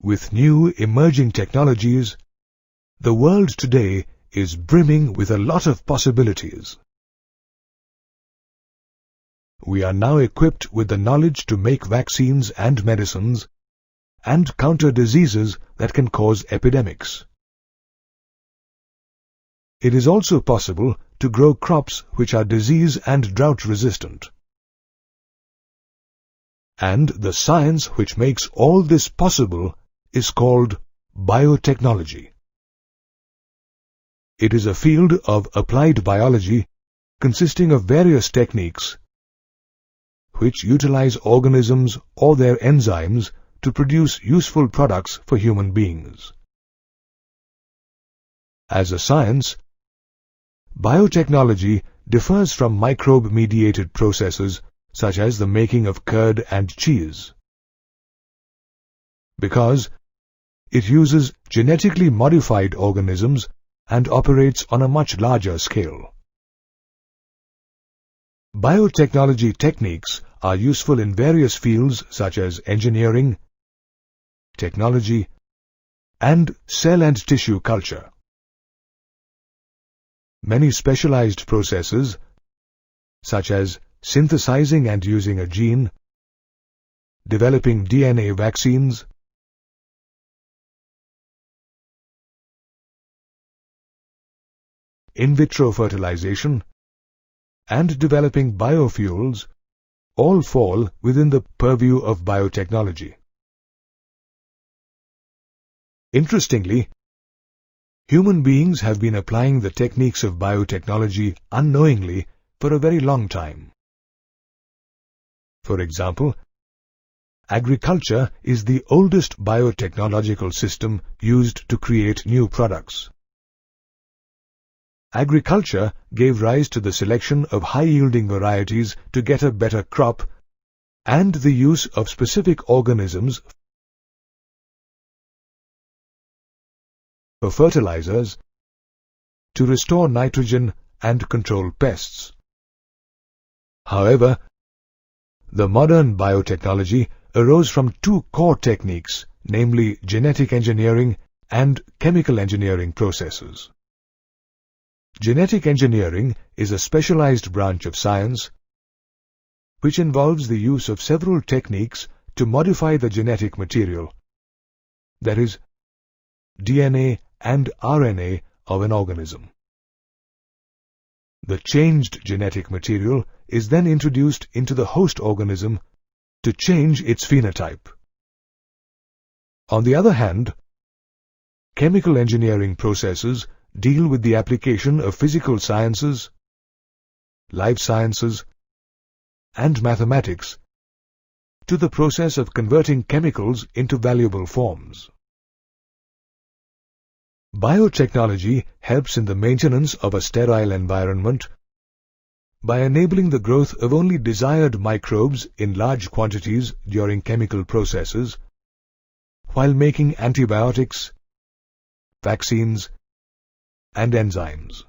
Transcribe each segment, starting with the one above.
With new emerging technologies, the world today is brimming with a lot of possibilities. We are now equipped with the knowledge to make vaccines and medicines and counter diseases that can cause epidemics. It is also possible to grow crops which are disease and drought resistant. And the science which makes all this possible is called biotechnology. It is a field of applied biology consisting of various techniques which utilize organisms or their enzymes to produce useful products for human beings. As a science, biotechnology differs from microbe-mediated processes such as the making of curd and cheese, because it uses genetically modified organisms and operates on a much larger scale. Biotechnology techniques are useful in various fields such as engineering, technology, and cell and tissue culture. Many specialized processes, such as synthesizing and using a gene, developing DNA vaccines, in vitro fertilization, and developing biofuels, all fall within the purview of biotechnology. Interestingly, human beings have been applying the techniques of biotechnology unknowingly for a very long time. For example, agriculture is the oldest biotechnological system used to create new products. Agriculture gave rise to the selection of high-yielding varieties to get a better crop and the use of specific organisms for fertilizers to restore nitrogen and control pests. However, the modern biotechnology arose from two core techniques, namely genetic engineering and chemical engineering processes. Genetic engineering is a specialized branch of science which involves the use of several techniques to modify the genetic material, that is, DNA and RNA of an organism. The changed genetic material is then introduced into the host organism to change its phenotype. On the other hand, chemical engineering processes deal with the application of physical sciences, life sciences, and mathematics to the process of converting chemicals into valuable forms. Biotechnology helps in the maintenance of a sterile environment by enabling the growth of only desired microbes in large quantities during chemical processes, while making antibiotics, vaccines, and enzymes.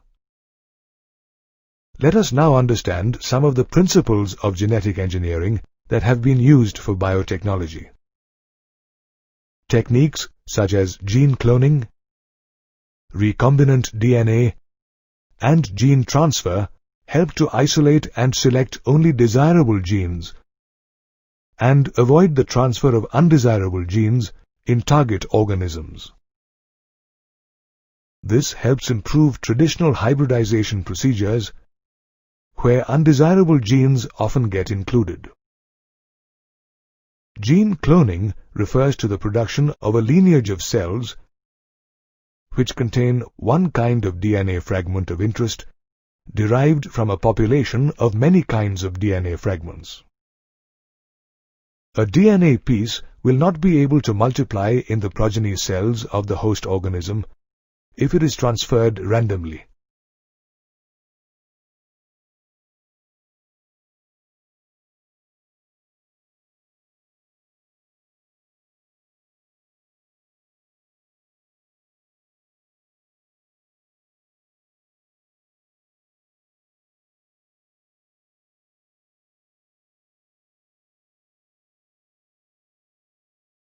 Let us now understand some of the principles of genetic engineering that have been used for biotechnology. Techniques such as gene cloning, recombinant DNA, and gene transfer help to isolate and select only desirable genes and avoid the transfer of undesirable genes in target organisms. This helps improve traditional hybridization procedures where undesirable genes often get included. Gene cloning refers to the production of a lineage of cells which contain one kind of DNA fragment of interest derived from a population of many kinds of DNA fragments. A DNA piece will not be able to multiply in the progeny cells of the host organism if it is transferred randomly.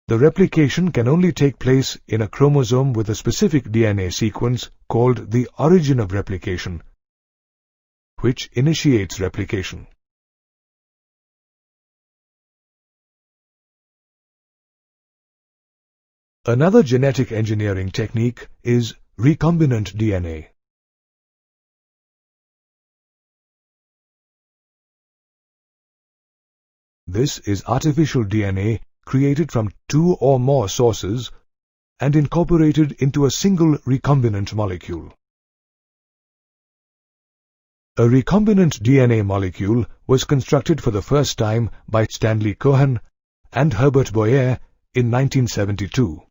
the replication can only take place in a chromosome with a specific DNA sequence called the origin of replication, which initiates replication. Another genetic engineering technique is recombinant DNA. This is artificial DNA created from two or more sources and incorporated into a single recombinant molecule. A recombinant DNA molecule was constructed for the first time by Stanley Cohen and Herbert Boyer in 1972.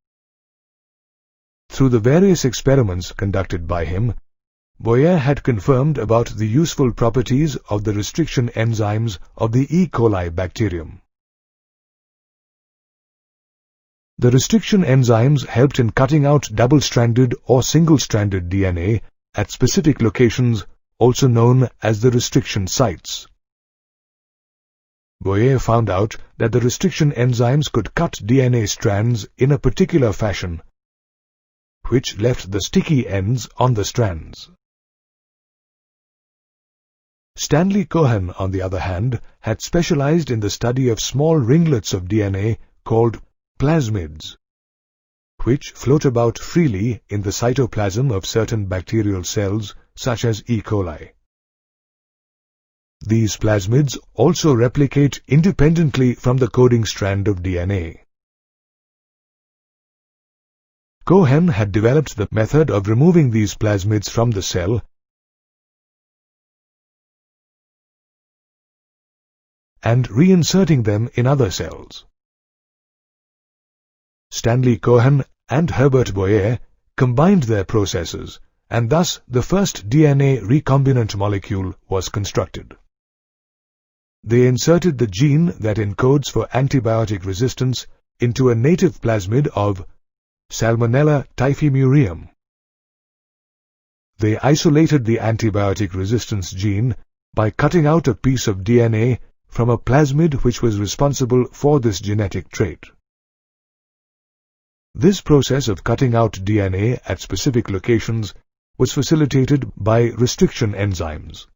Through the various experiments conducted by him, Boyer had confirmed about the useful properties of the restriction enzymes of the E. coli bacterium. The restriction enzymes helped in cutting out double-stranded or single-stranded DNA at specific locations, also known as the restriction sites. Boyer found out that the restriction enzymes could cut DNA strands in a particular fashion, which left the sticky ends on the strands. Stanley Cohen, on the other hand, had specialized in the study of small ringlets of DNA called plasmids, which float about freely in the cytoplasm of certain bacterial cells, such as E. coli. These plasmids also replicate independently from the coding strand of DNA. Cohen had developed the method of removing these plasmids from the cell and reinserting them in other cells. Stanley Cohen and Herbert Boyer combined their processes, and thus the first DNA recombinant molecule was constructed. They inserted the gene that encodes for antibiotic resistance into a native plasmid of Salmonella typhimurium. They isolated the antibiotic resistance gene by cutting out a piece of DNA from a plasmid which was responsible for this genetic trait. This process of cutting out DNA at specific locations was facilitated by restriction enzymes.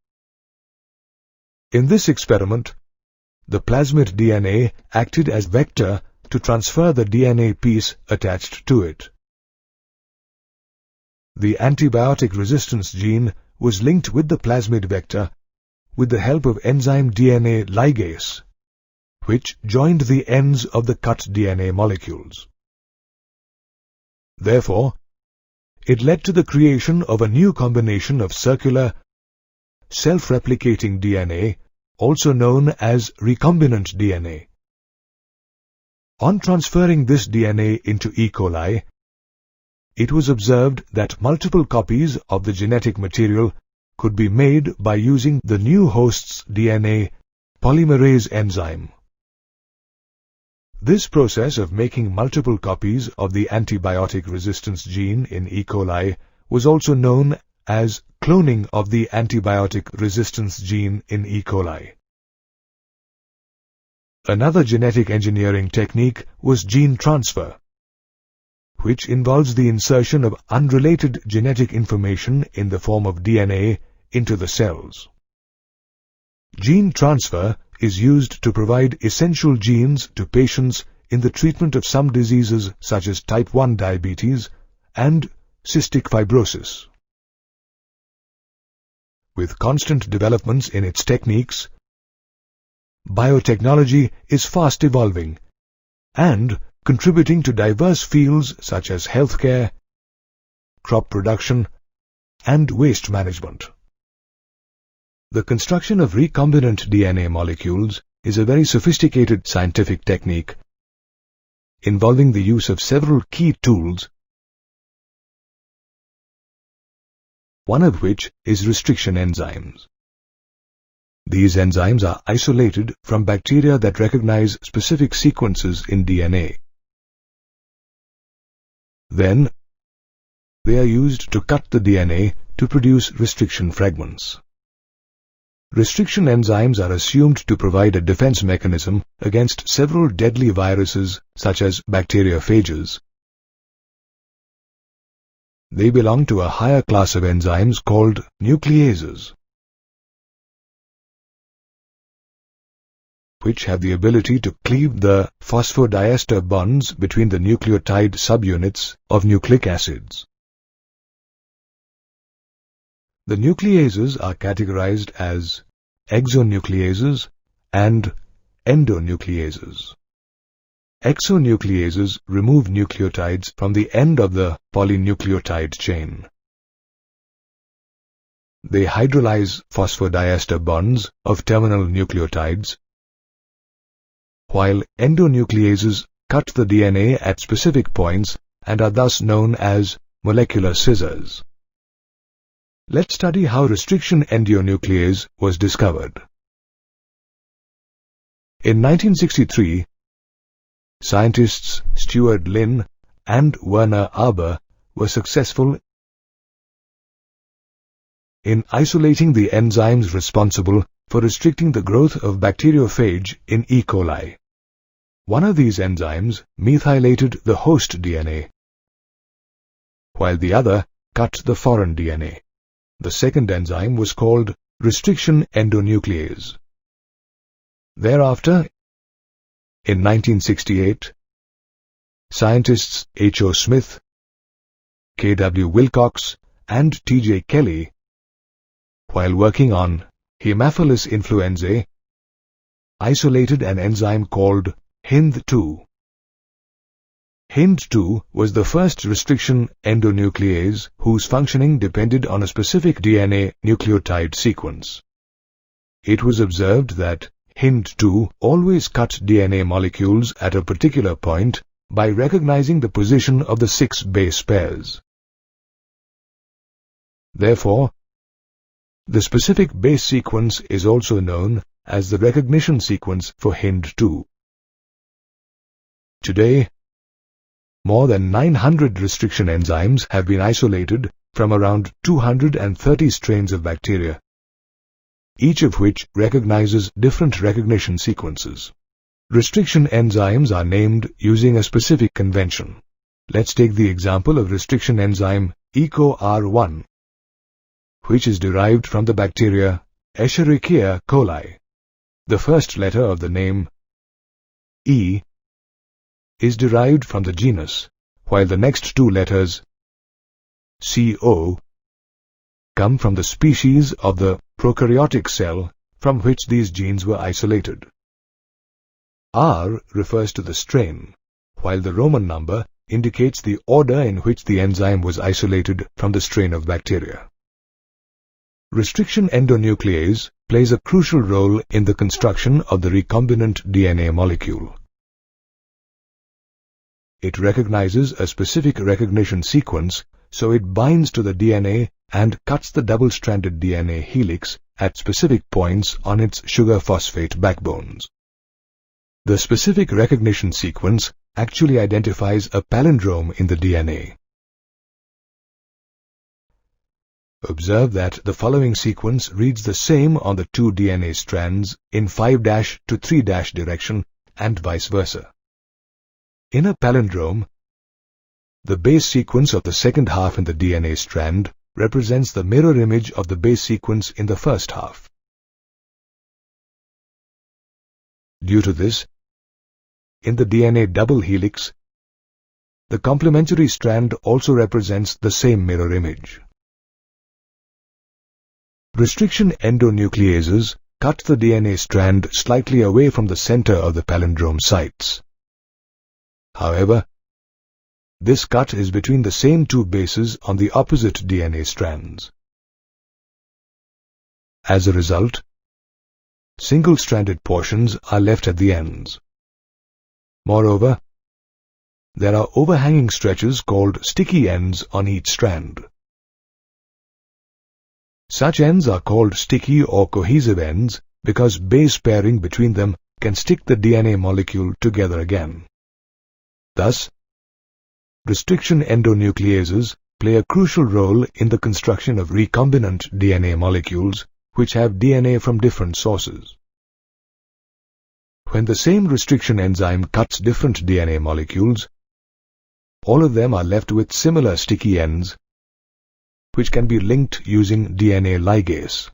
In this experiment, the plasmid DNA acted as vector to transfer the DNA piece attached to it. The antibiotic resistance gene was linked with the plasmid vector with the help of enzyme DNA ligase, which joined the ends of the cut DNA molecules. Therefore, it led to the creation of a new combination of circular, self-replicating DNA, also known as recombinant DNA. On transferring this DNA into E. coli, it was observed that multiple copies of the genetic material could be made by using the new host's DNA polymerase enzyme. This process of making multiple copies of the antibiotic resistance gene in E. coli was also known as cloning of the antibiotic resistance gene in E. coli. Another genetic engineering technique was gene transfer, which involves the insertion of unrelated genetic information in the form of DNA into the cells. Gene transfer is used to provide essential genes to patients in the treatment of some diseases such as type 1 diabetes and cystic fibrosis. With constant developments in its techniques, biotechnology is fast evolving and contributing to diverse fields such as healthcare, crop production, and waste management. The construction of recombinant DNA molecules is a very sophisticated scientific technique involving the use of several key tools, one of which is restriction enzymes. These enzymes are isolated from bacteria that recognize specific sequences in DNA. Then, they are used to cut the DNA to produce restriction fragments. Restriction enzymes are assumed to provide a defense mechanism against several deadly viruses such as bacteriophages. They belong to a higher class of enzymes called nucleases, which have the ability to cleave the phosphodiester bonds between the nucleotide subunits of nucleic acids. The nucleases are categorized as exonucleases and endonucleases. Exonucleases remove nucleotides from the end of the polynucleotide chain. They hydrolyze phosphodiester bonds of terminal nucleotides, while endonucleases cut the DNA at specific points and are thus known as molecular scissors. Let's study how restriction endonuclease was discovered. In 1963, scientists Stuart Lynn and Werner Aber were successful in isolating the enzymes responsible for restricting the growth of bacteriophage in E. coli. One of these enzymes methylated the host DNA, while the other cut the foreign DNA. The second enzyme was called restriction endonuclease. Thereafter, in 1968, scientists H. O. Smith, K. W. Wilcox, and T. J. Kelly, while working on Haemophilus influenzae, isolated an enzyme called HindII. HindII was the first restriction endonuclease whose functioning depended on a specific DNA nucleotide sequence. It was observed that HindII always cut DNA molecules at a particular point by recognizing the position of the 6 base pairs. Therefore, the specific base sequence is also known as the recognition sequence for HindII. Today, more than 900 restriction enzymes have been isolated from around 230 strains of bacteria, each of which recognizes different recognition sequences. Restriction enzymes are named using a specific convention. Let's take the example of restriction enzyme EcoR1, which is derived from the bacteria Escherichia coli. The first letter of the name, E, is derived from the genus, while the next 2 letters, CO, come from the species of the prokaryotic cell from which these genes were isolated. R refers to the strain, while the Roman number indicates the order in which the enzyme was isolated from the strain of bacteria. Restriction endonuclease plays a crucial role in the construction of the recombinant DNA molecule. It recognizes a specific recognition sequence, so it binds to the DNA and cuts the double-stranded DNA helix at specific points on its sugar phosphate backbones. The specific recognition sequence actually identifies a palindrome in the DNA. Observe that the following sequence reads the same on the 2 DNA strands in 5' to 3' direction and vice versa. In a palindrome, the base sequence of the second half in the DNA strand represents the mirror image of the base sequence in the first half. Due to this, in the DNA double helix, the complementary strand also represents the same mirror image. Restriction endonucleases cut the DNA strand slightly away from the center of the palindrome sites. However, this cut is between the same 2 bases on the opposite DNA strands. As a result, single-stranded portions are left at the ends. Moreover, there are overhanging stretches called sticky ends on each strand. Such ends are called sticky or cohesive ends because base pairing between them can stick the DNA molecule together again. Thus, restriction endonucleases play a crucial role in the construction of recombinant DNA molecules which have DNA from different sources. When the same restriction enzyme cuts different DNA molecules, all of them are left with similar sticky ends, which can be linked using DNA ligase.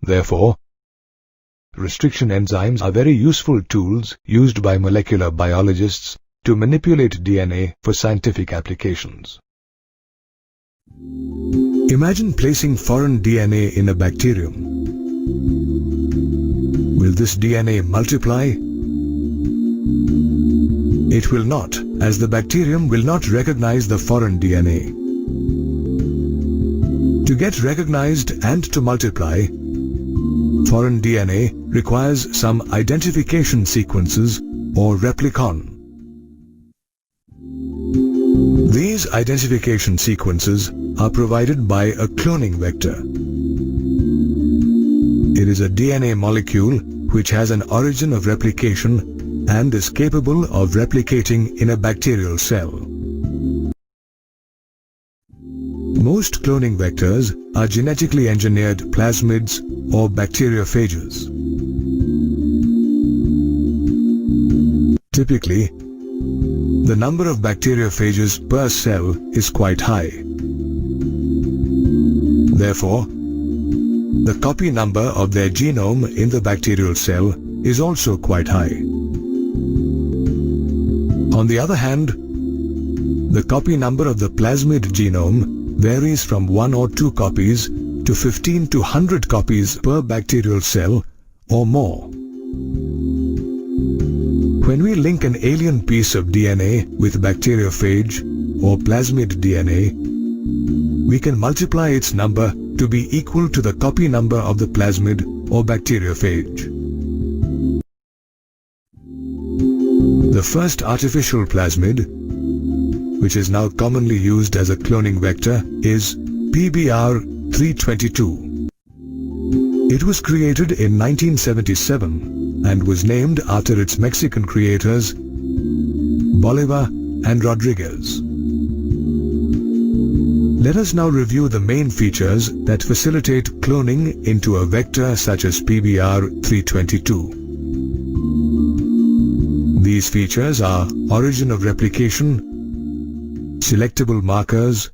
Therefore, restriction enzymes are very useful tools used by molecular biologists to manipulate DNA for scientific applications. Imagine placing foreign DNA in a bacterium. Will this DNA multiply? It will not, as the bacterium will not recognize the foreign DNA. To get recognized and to multiply, foreign DNA requires some identification sequences or replicon. These identification sequences are provided by a cloning vector. It is a DNA molecule which has an origin of replication and is capable of replicating in a bacterial cell. Most cloning vectors are genetically engineered plasmids or bacteriophages. Typically, the number of bacteriophages per cell is quite high. Therefore, the copy number of their genome in the bacterial cell is also quite high. On the other hand, the copy number of the plasmid genome varies from 1 or 2 copies to 15 to 100 copies per bacterial cell or more. When we link an alien piece of DNA with bacteriophage or plasmid DNA, we can multiply its number to be equal to the copy number of the plasmid or bacteriophage. The first artificial plasmid, which is now commonly used as a cloning vector, is PBR322. It was created in 1977 and was named after its Mexican creators, Bolivar and Rodriguez. Let us now review the main features that facilitate cloning into a vector such as PBR322. These features are origin of replication, selectable markers,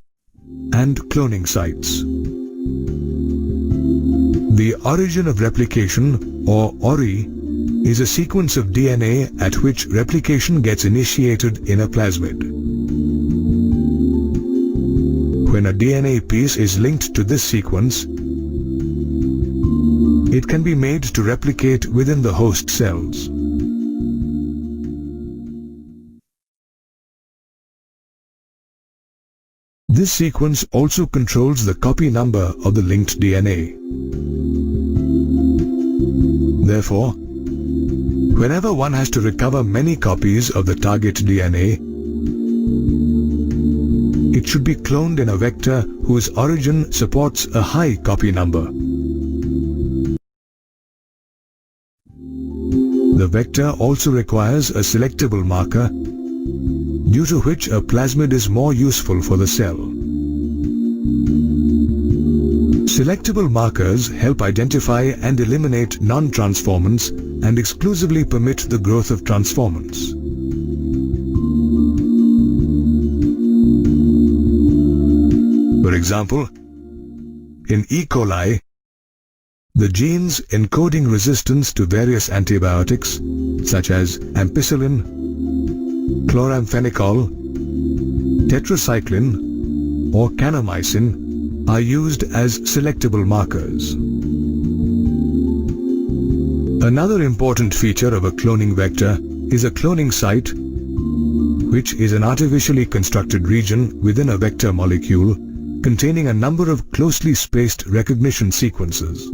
and cloning sites. The origin of replication, or ORI, is a sequence of DNA at which replication gets initiated in a plasmid. When a DNA piece is linked to this sequence, it can be made to replicate within the host cells. This sequence also controls the copy number of the linked DNA. Therefore, whenever one has to recover many copies of the target DNA, it should be cloned in a vector whose origin supports a high copy number. The vector also requires a selectable marker, due to which a plasmid is more useful for the cell. Selectable markers help identify and eliminate non-transformants and exclusively permit the growth of transformants. For example, in E. coli, the genes encoding resistance to various antibiotics such as ampicillin, chloramphenicol, tetracycline, or kanamycin are used as selectable markers. Another important feature of a cloning vector is a cloning site, which is an artificially constructed region within a vector molecule containing a number of closely spaced recognition sequences.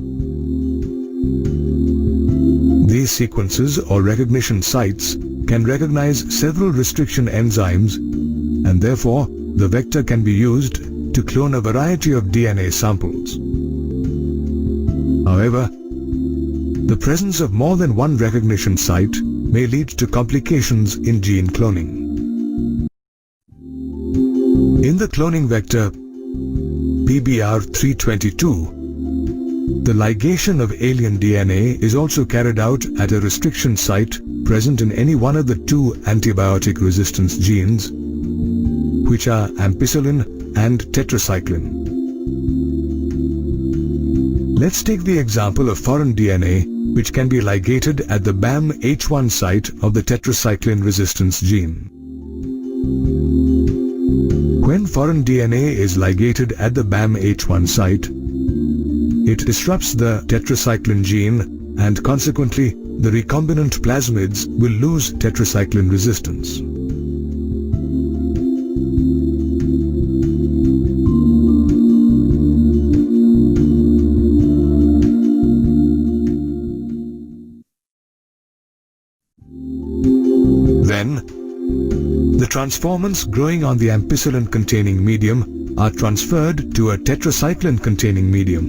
These sequences or recognition sites can recognize several restriction enzymes, and therefore the vector can be used to clone a variety of DNA samples. However, the presence of more than one recognition site may lead to complications in gene cloning. In the cloning vector, BBR322, the ligation of alien DNA is also carried out at a restriction site present in any one of the two antibiotic resistance genes, which are ampicillin and tetracycline. Let's take the example of foreign DNA, which can be ligated at the BAM-H1 site of the tetracycline resistance gene. When foreign DNA is ligated at the BAM-H1 site, it disrupts the tetracycline gene, and consequently, the recombinant plasmids will lose tetracycline resistance. Then, the transformants growing on the ampicillin-containing medium are transferred to a tetracycline-containing medium.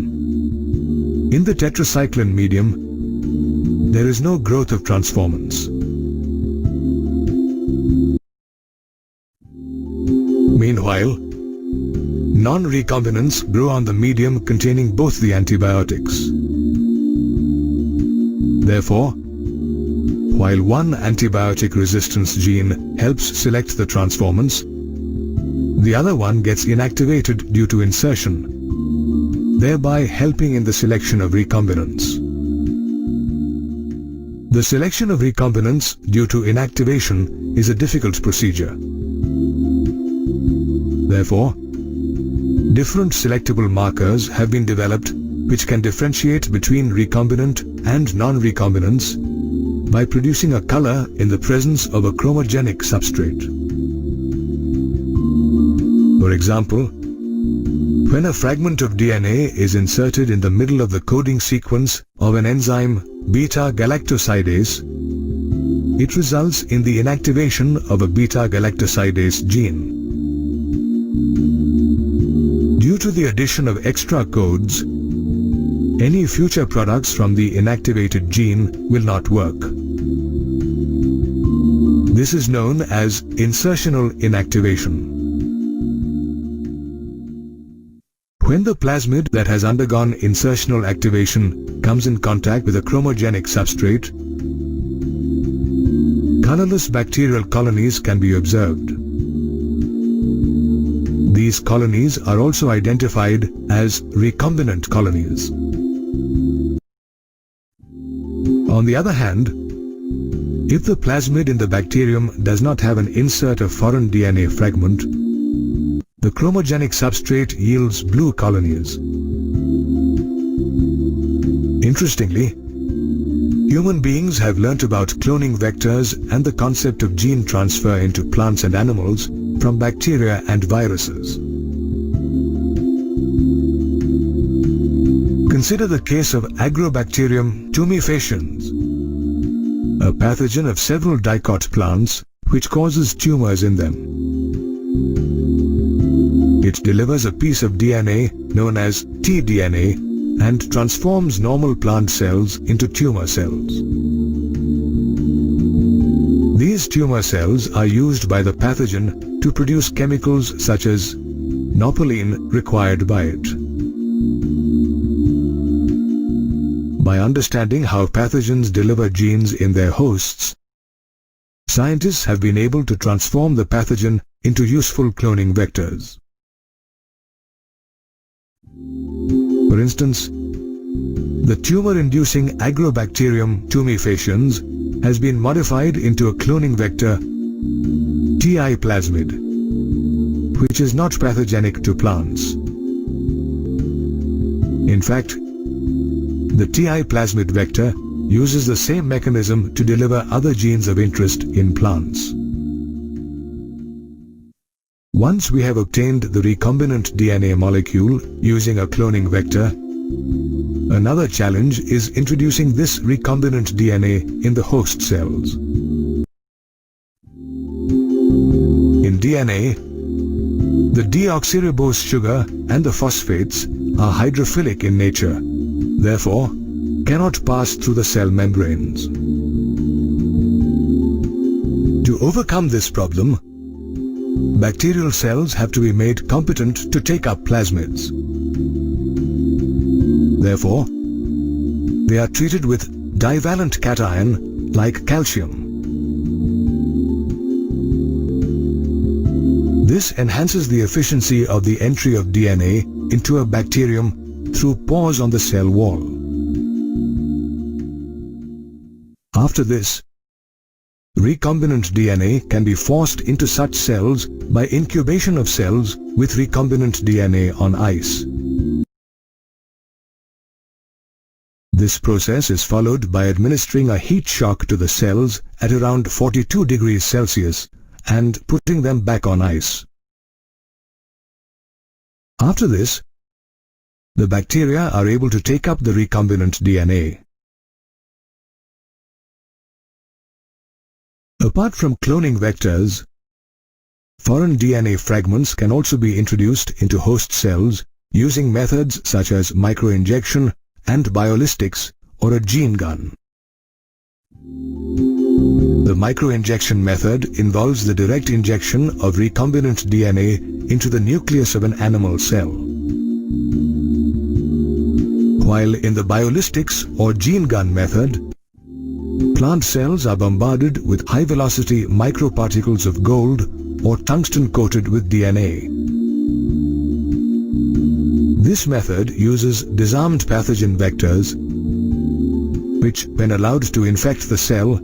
In the tetracycline medium, there is no growth of transformants. Meanwhile, non-recombinants grow on the medium containing both the antibiotics. Therefore, while one antibiotic resistance gene helps select the transformants, the other one gets inactivated due to insertion, thereby helping in the selection of recombinants. The selection of recombinants due to inactivation is a difficult procedure. Therefore, different selectable markers have been developed which can differentiate between recombinant and non-recombinants by producing a color in the presence of a chromogenic substrate. For example, when a fragment of DNA is inserted in the middle of the coding sequence of an enzyme beta-galactosidase, it results in the inactivation of a beta-galactosidase gene. Due to the addition of extra codes, any future products from the inactivated gene will not work. This is known as insertional inactivation. When the plasmid that has undergone insertional activation comes in contact with a chromogenic substrate, colorless bacterial colonies can be observed. These colonies are also identified as recombinant colonies. On the other hand, if the plasmid in the bacterium does not have an insert of foreign DNA fragment, the chromogenic substrate yields blue colonies. Interestingly, human beings have learnt about cloning vectors and the concept of gene transfer into plants and animals from bacteria and viruses. Consider the case of Agrobacterium tumefaciens, a pathogen of several dicot plants which causes tumors in them. It delivers a piece of DNA known as tDNA and transforms normal plant cells into tumor cells. These tumor cells are used by the pathogen to produce chemicals such as nopalin required by it. By understanding how pathogens deliver genes in their hosts, scientists have been able to transform the pathogen into useful cloning vectors. For instance, the tumor-inducing Agrobacterium tumefaciens has been modified into a cloning vector, Ti plasmid, which is not pathogenic to plants. In fact, the Ti plasmid vector uses the same mechanism to deliver other genes of interest in plants. Once we have obtained the recombinant DNA molecule using a cloning vector, another challenge is introducing this recombinant DNA in the host cells. In DNA, the deoxyribose sugar and the phosphates are hydrophilic in nature, therefore cannot pass through the cell membranes. To overcome this problem, bacterial cells have to be made competent to take up plasmids. Therefore, they are treated with divalent cation like calcium. This enhances the efficiency of the entry of DNA into a bacterium through pores on the cell wall. After this, recombinant DNA can be forced into such cells by incubation of cells with recombinant DNA on ice. This process is followed by administering a heat shock to the cells at around 42 degrees Celsius and putting them back on ice. After this, the bacteria are able to take up the recombinant DNA. Apart from cloning vectors, foreign DNA fragments can also be introduced into host cells using methods such as microinjection and biolistics or a gene gun. The microinjection method involves the direct injection of recombinant DNA into the nucleus of an animal cell. While in the biolistics or gene gun method, plant cells are bombarded with high-velocity microparticles of gold or tungsten coated with DNA. This method uses disarmed pathogen vectors, which, when allowed to infect the cell,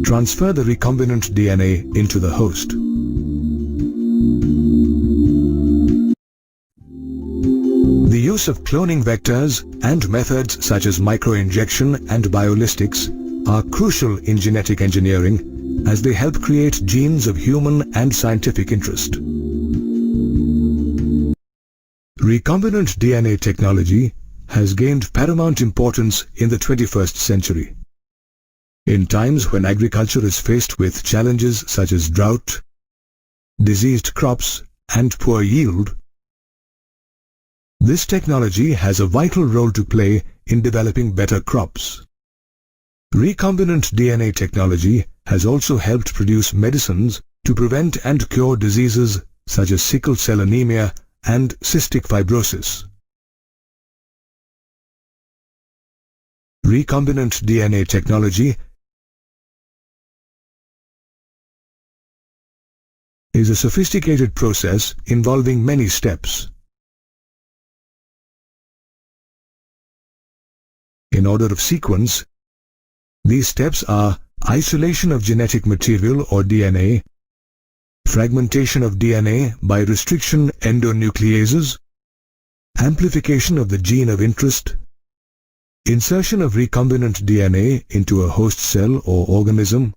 transfer the recombinant DNA into the host. The use of cloning vectors and methods such as microinjection and biolistics are crucial in genetic engineering as they help create genes of human and scientific interest. Recombinant DNA technology has gained paramount importance in the 21st century. In times when agriculture is faced with challenges such as drought, diseased crops, and poor yield, this technology has a vital role to play in developing better crops. Recombinant DNA technology has also helped produce medicines to prevent and cure diseases such as sickle cell anemia and cystic fibrosis. Recombinant DNA technology is a sophisticated process involving many steps. In order of sequence, these steps are isolation of genetic material or DNA, fragmentation of DNA by restriction endonucleases, amplification of the gene of interest, insertion of recombinant DNA into a host cell or organism,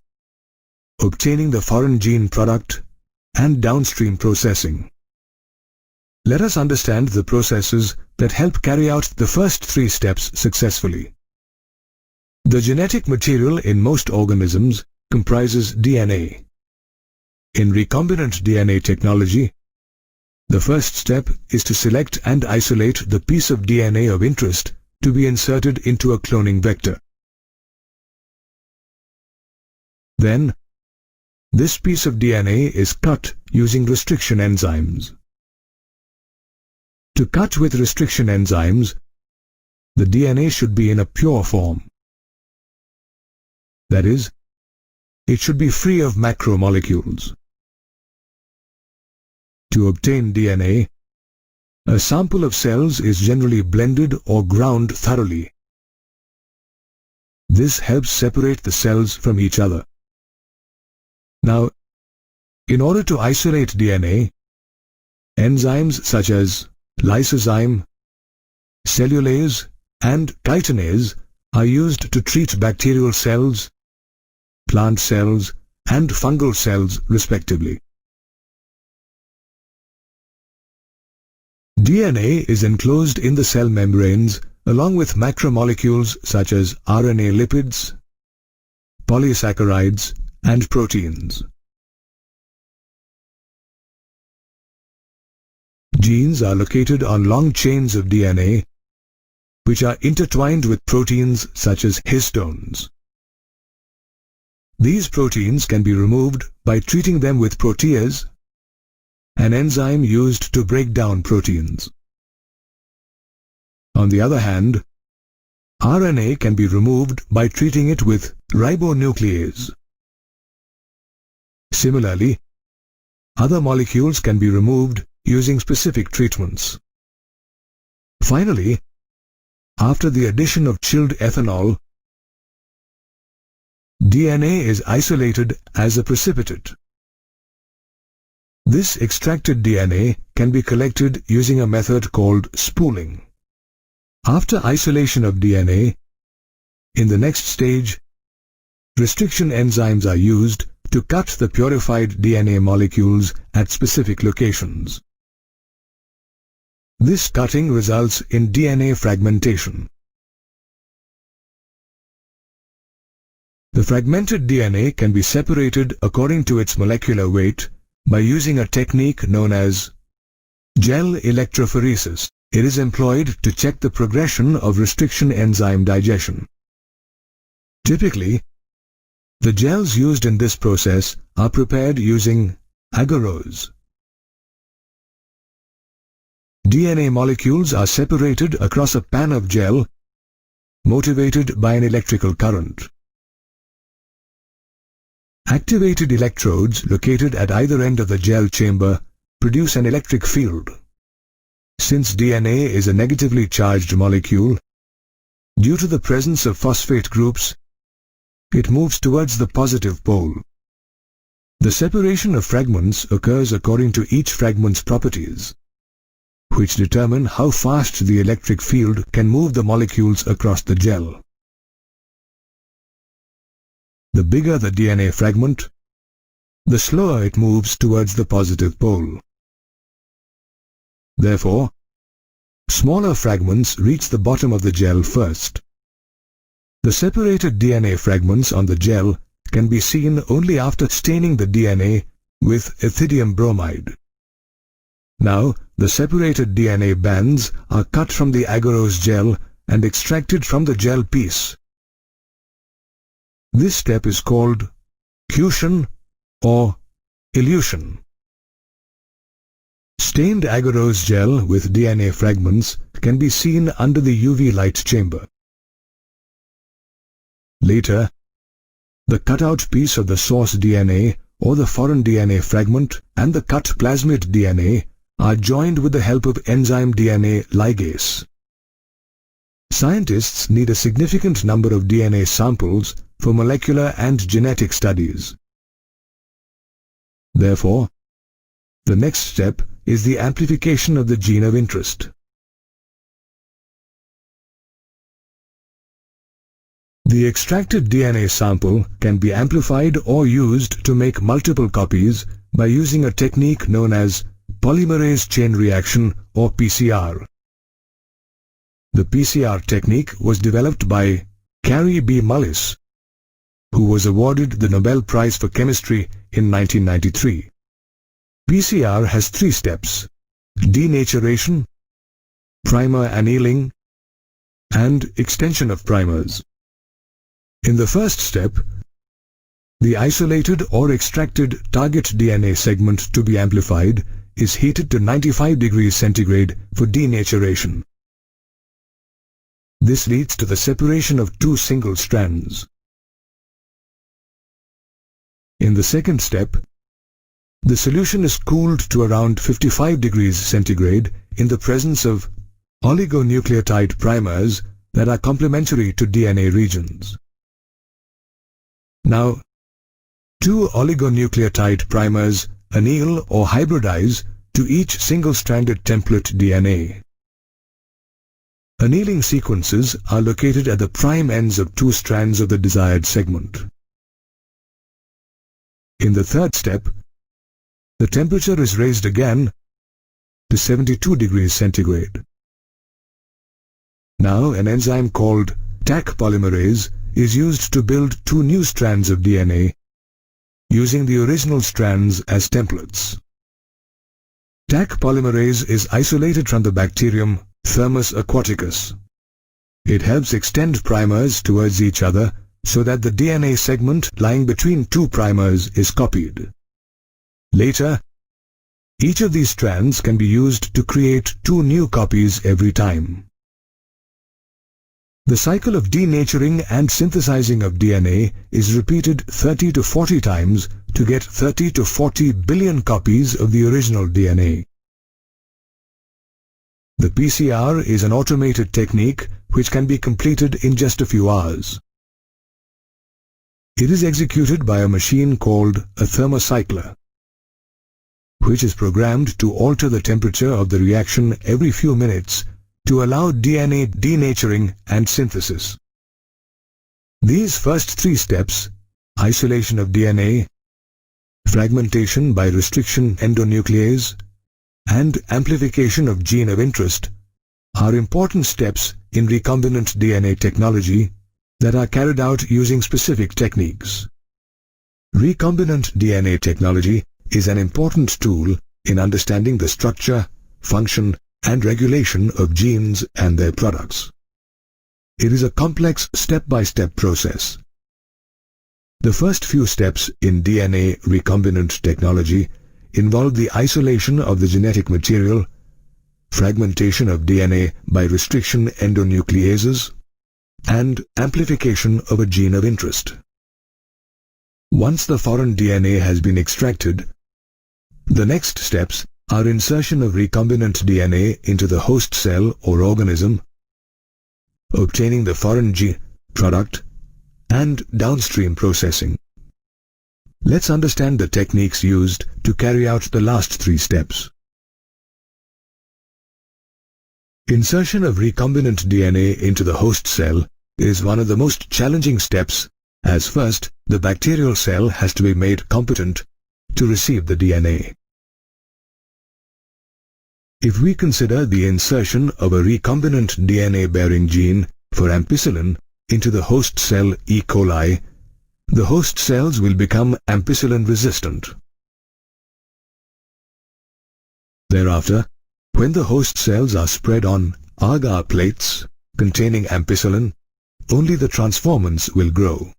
obtaining the foreign gene product, and downstream processing. Let us understand the processes that help carry out the first three steps successfully. The genetic material in most organisms comprises DNA. In recombinant DNA technology, the first step is to select and isolate the piece of DNA of interest to be inserted into a cloning vector. Then, this piece of DNA is cut using restriction enzymes. To cut with restriction enzymes, the DNA should be in a pure form. That is, it should be free of macromolecules. To obtain DNA, a sample of cells is generally blended or ground thoroughly. This helps separate the cells from each other. Now, in order to isolate DNA, enzymes such as lysozyme, cellulase, and chitinase are used to treat bacterial cells, plant cells, and fungal cells respectively. DNA is enclosed in the cell membranes along with macromolecules such as RNA lipids, polysaccharides, and proteins. Genes are located on long chains of DNA which are intertwined with proteins such as histones. These proteins can be removed by treating them with protease, an enzyme used to break down proteins. On the other hand, RNA can be removed by treating it with ribonuclease. Similarly, other molecules can be removed using specific treatments. Finally, after the addition of chilled ethanol, DNA is isolated as a precipitate. This extracted DNA can be collected using a method called spooling. After isolation of DNA, in the next stage, restriction enzymes are used to cut the purified DNA molecules at specific locations. This cutting results in DNA fragmentation. The fragmented DNA can be separated according to its molecular weight by using a technique known as gel electrophoresis. It is employed to check the progression of restriction enzyme digestion. Typically, the gels used in this process are prepared using agarose. DNA molecules are separated across a pan of gel motivated by an electrical current. Activated electrodes located at either end of the gel chamber produce an electric field. Since DNA is a negatively charged molecule, due to the presence of phosphate groups, it moves towards the positive pole. The separation of fragments occurs according to each fragment's properties, which determine how fast the electric field can move the molecules across the gel. The bigger the DNA fragment, the slower it moves towards the positive pole. Therefore, smaller fragments reach the bottom of the gel first. The separated DNA fragments on the gel can be seen only after staining the DNA with ethidium bromide. Now, the separated DNA bands are cut from the agarose gel and extracted from the gel piece. This step is called cution or elution. Stained agarose gel with DNA fragments can be seen under the UV light chamber. Later, the cutout piece of the source DNA or the foreign DNA fragment and the cut plasmid DNA are joined with the help of enzyme DNA ligase. Scientists need a significant number of DNA samples for molecular and genetic studies. Therefore, the next step is the amplification of the gene of interest. The extracted DNA sample can be amplified or used to make multiple copies by using a technique known as polymerase chain reaction or PCR. The PCR technique was developed by Carrie B. Mullis, who was awarded the Nobel Prize for Chemistry in 1993. PCR has 3 steps: denaturation, primer annealing, and extension of primers. In the first step, the isolated or extracted target DNA segment to be amplified is heated to 95 degrees centigrade for denaturation. This leads to the separation of 2 single strands. In the second step, the solution is cooled to around 55 degrees centigrade in the presence of oligonucleotide primers that are complementary to DNA regions. Now, 2 oligonucleotide primers anneal or hybridize to each single-stranded template DNA. Annealing sequences are located at the prime ends of 2 strands of the desired segment. In the third step, the temperature is raised again to 72 degrees centigrade. Now an enzyme called Taq polymerase is used to build 2 new strands of DNA using the original strands as templates. Taq polymerase is isolated from the bacterium Thermus aquaticus. It helps extend primers towards each other so that the DNA segment lying between 2 primers is copied. Later, each of these strands can be used to create 2 new copies every time. The cycle of denaturing and synthesizing of DNA is repeated 30 to 40 times to get 30 to 40 billion copies of the original DNA. The PCR is an automated technique which can be completed in just a few hours. It is executed by a machine called a thermocycler, which is programmed to alter the temperature of the reaction every few minutes to allow DNA denaturing and synthesis. These first three steps, isolation of DNA, fragmentation by restriction endonuclease, and amplification of gene of interest, are important steps in recombinant DNA technology that are carried out using specific techniques. Recombinant DNA technology is an important tool in understanding the structure, function, and regulation of genes and their products. It is a complex step-by-step process. The first few steps in DNA recombinant technology involve the isolation of the genetic material, fragmentation of DNA by restriction endonucleases, and amplification of a gene of interest. Once the foreign DNA has been extracted, the next steps are insertion of recombinant DNA into the host cell or organism, obtaining the foreign gene product, and downstream processing. Let's understand the techniques used to carry out the last three steps. Insertion of recombinant DNA into the host cell is one of the most challenging steps, as first the bacterial cell has to be made competent to receive the DNA. If we consider the insertion of a recombinant DNA-bearing gene for ampicillin into the host cell E. coli, the host cells will become ampicillin resistant. Thereafter, when the host cells are spread on agar plates containing ampicillin, only the transformants will grow.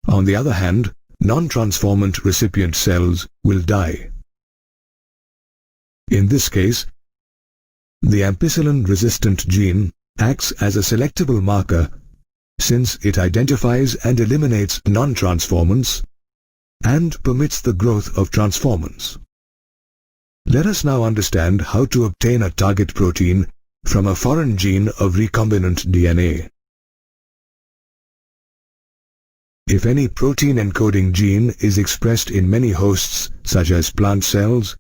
On the other hand, non-transformant recipient cells will die. In this case, the ampicillin-resistant gene acts as a selectable marker since it identifies and eliminates non-transformants and permits the growth of transformants. Let us now understand how to obtain a target protein from a foreign gene of recombinant DNA. If any protein-encoding gene is expressed in many hosts such as plant cells,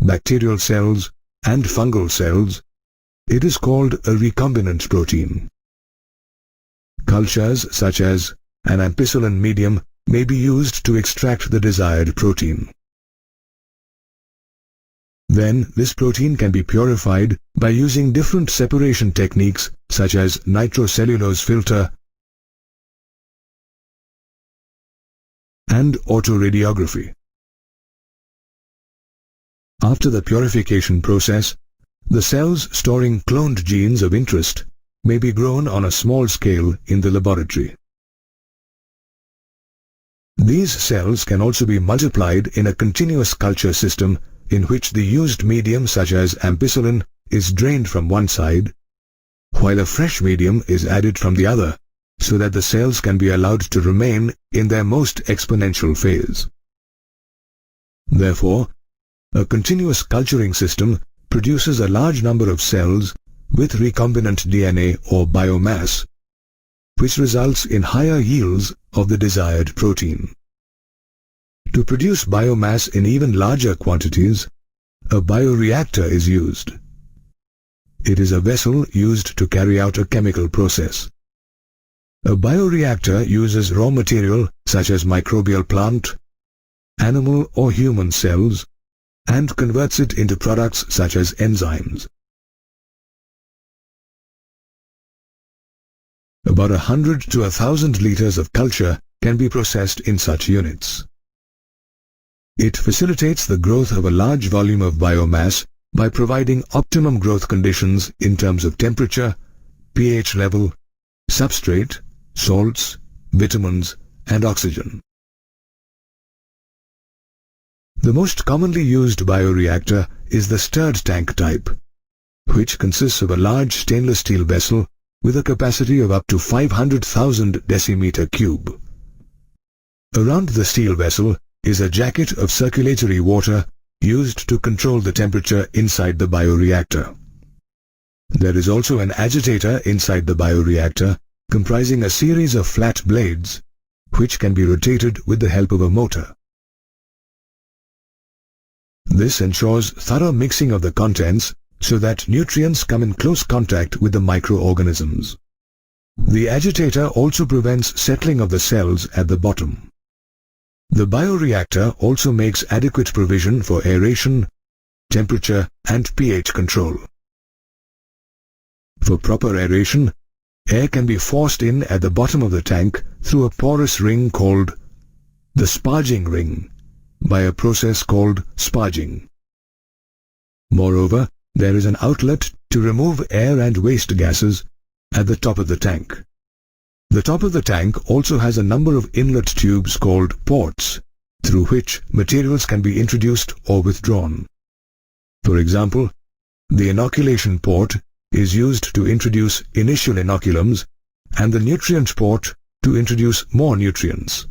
bacterial cells, and fungal cells, it is called a recombinant protein. Cultures such as an ampicillin medium may be used to extract the desired protein. Then this protein can be purified by using different separation techniques such as nitrocellulose filter and autoradiography. After the purification process, the cells storing cloned genes of interest may be grown on a small scale in the laboratory. These cells can also be multiplied in a continuous culture system in which the used medium such as ampicillin is drained from one side, while a fresh medium is added from the other, so that the cells can be allowed to remain in their most exponential phase. Therefore, a continuous culturing system produces a large number of cells with recombinant DNA or biomass, which results in higher yields of the desired protein. To produce biomass in even larger quantities, a bioreactor is used. It is a vessel used to carry out a chemical process. A bioreactor uses raw material such as microbial plant, animal or human cells, and converts it into products such as enzymes. About 100 to 1,000 liters of culture can be processed in such units. It facilitates the growth of a large volume of biomass by providing optimum growth conditions in terms of temperature, pH level, substrate, salts, vitamins, and oxygen. The most commonly used bioreactor is the stirred tank type, which consists of a large stainless steel vessel with a capacity of up to 500,000 decimeter cube. Around the steel vessel is a jacket of circulatory water used to control the temperature inside the bioreactor. There is also an agitator inside the bioreactor comprising a series of flat blades which can be rotated with the help of a motor. This ensures thorough mixing of the contents so that nutrients come in close contact with the microorganisms. The agitator also prevents settling of the cells at the bottom. The bioreactor also makes adequate provision for aeration, temperature, and pH control. For proper aeration, air can be forced in at the bottom of the tank through a porous ring called the sparging ring by a process called sparging. Moreover, there is an outlet to remove air and waste gases at the top of the tank. The top of the tank also has a number of inlet tubes called ports, through which materials can be introduced or withdrawn. For example, the inoculation port is used to introduce initial inoculums and the nutrient port to introduce more nutrients.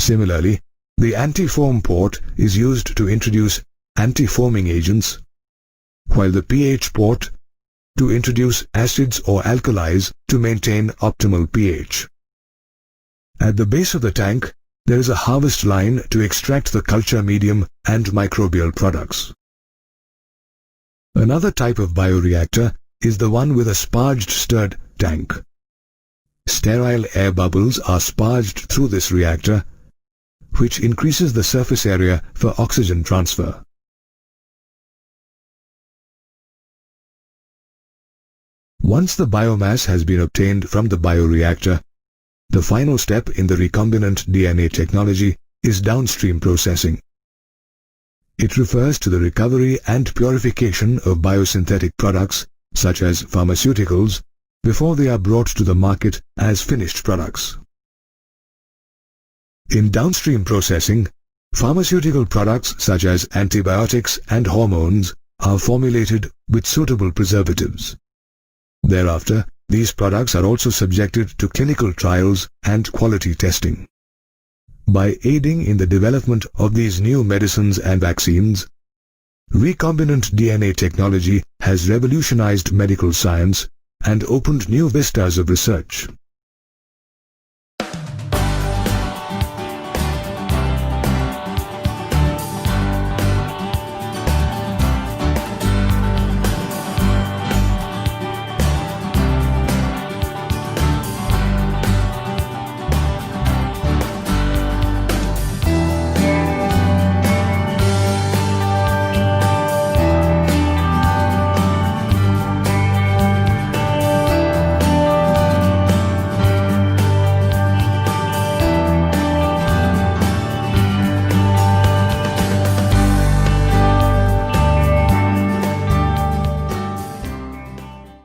Similarly, the antifoam port is used to introduce antifoaming agents, while the pH port to introduce acids or alkalis to maintain optimal pH. At the base of the tank, there is a harvest line to extract the culture medium and microbial products. Another type of bioreactor is the one with a sparged stirred tank. Sterile air bubbles are sparged through this reactor, which increases the surface area for oxygen transfer. Once the biomass has been obtained from the bioreactor, the final step in the recombinant DNA technology is downstream processing. It refers to the recovery and purification of biosynthetic products, such as pharmaceuticals, before they are brought to the market as finished products. In downstream processing, pharmaceutical products such as antibiotics and hormones are formulated with suitable preservatives. Thereafter, these products are also subjected to clinical trials and quality testing. By aiding in the development of these new medicines and vaccines, recombinant DNA technology has revolutionized medical science and opened new vistas of research.